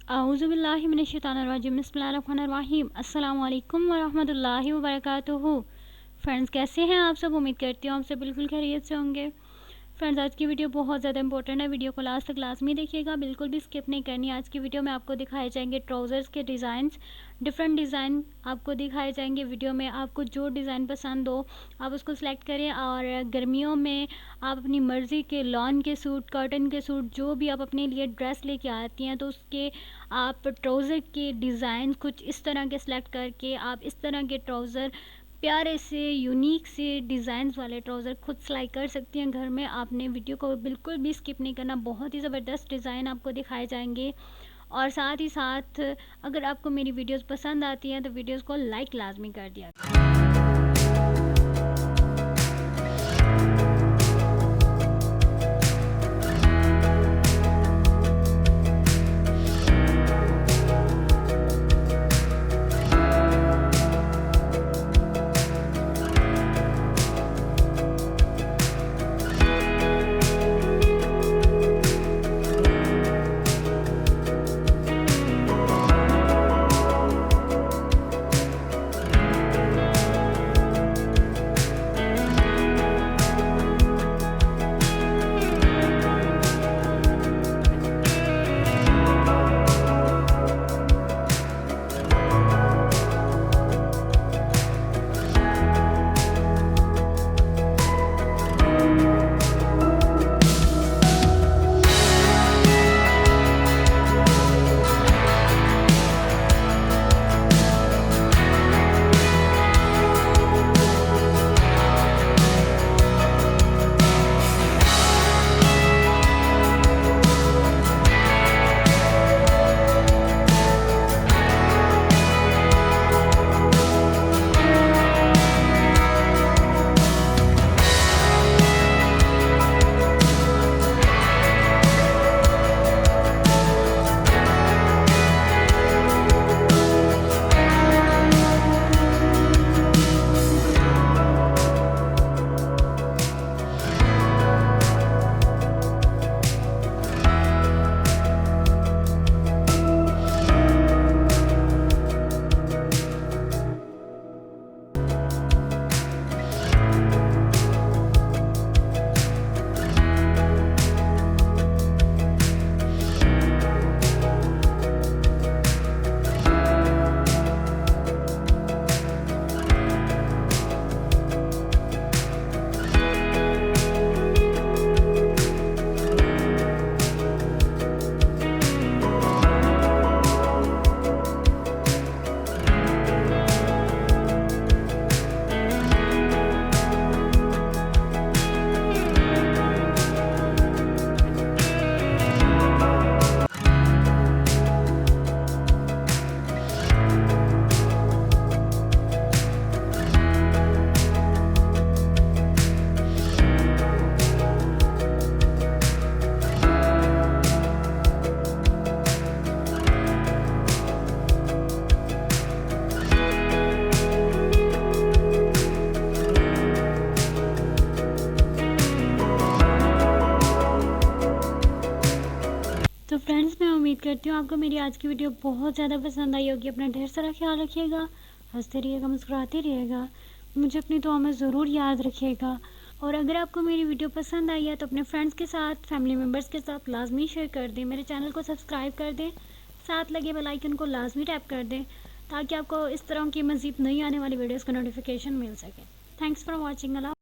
औज़ुबिल्लाहि मिनश्शैतानिर्रजीम बिस्मिल्लाहिर्रहमानिर्रहीम अस्सलामु अलैकुम वरहमतुल्लाहि वबरकातुहू। फ्रेंड्स, कैसे हैं आप सब? उम्मीद करती हूँ आप सब बिल्कुल खैरियत से होंगे। फ्रेंड्स, आज की वीडियो बहुत ज़्यादा इंपॉर्टेंट है। वीडियो को लास्ट तक लाजमी देखिएगा, बिल्कुल भी स्किप नहीं करनी। आज की वीडियो में आपको दिखाए जाएंगे ट्राउज़र्स के डिज़ाइंस, डिफरेंट डिज़ाइन आपको दिखाए जाएंगे वीडियो में। आपको जो डिज़ाइन पसंद हो आप उसको सिलेक्ट करें। और गर्मियों में आप अपनी मर्ज़ी के लॉन के सूट, कॉटन के सूट, जो भी आप अपने लिए ड्रेस लेके आती हैं, तो उसके आप ट्राउज़र के डिज़ाइन कुछ इस तरह के सिलेक्ट करके आप इस तरह के ट्राउज़र, प्यारे से यूनिक से डिज़ाइंस वाले ट्राउज़र खुद सिलाई कर सकती हैं घर में। आपने वीडियो को बिल्कुल भी स्किप नहीं करना, बहुत ही ज़बरदस्त डिज़ाइन आपको दिखाए जाएंगे। और साथ ही साथ अगर आपको मेरी वीडियोस पसंद आती हैं तो वीडियोस को लाइक लाजमी कर दिया। तो फ्रेंड्स, मैं उम्मीद करती हूँ आपको मेरी आज की वीडियो बहुत ज़्यादा पसंद आई होगी। अपना ढेर सारा ख्याल रखिएगा, हंसते रहिएगा, मुस्कुराते रहिएगा, मुझे अपनी दुआ में ज़रूर याद रखिएगा। और अगर आपको मेरी वीडियो पसंद आई है तो अपने फ्रेंड्स के साथ, फैमिली मेम्बर्स के साथ लाजमी शेयर कर दें। मेरे चैनल को सब्सक्राइब कर दें, साथ लगे बेल आइकन को लाजमी टैप कर दें, ताकि आपको इस तरह की मज़ीद नई आने वाली वीडियोज़ का नोटिफिकेशन मिल सके। Thanks for watching.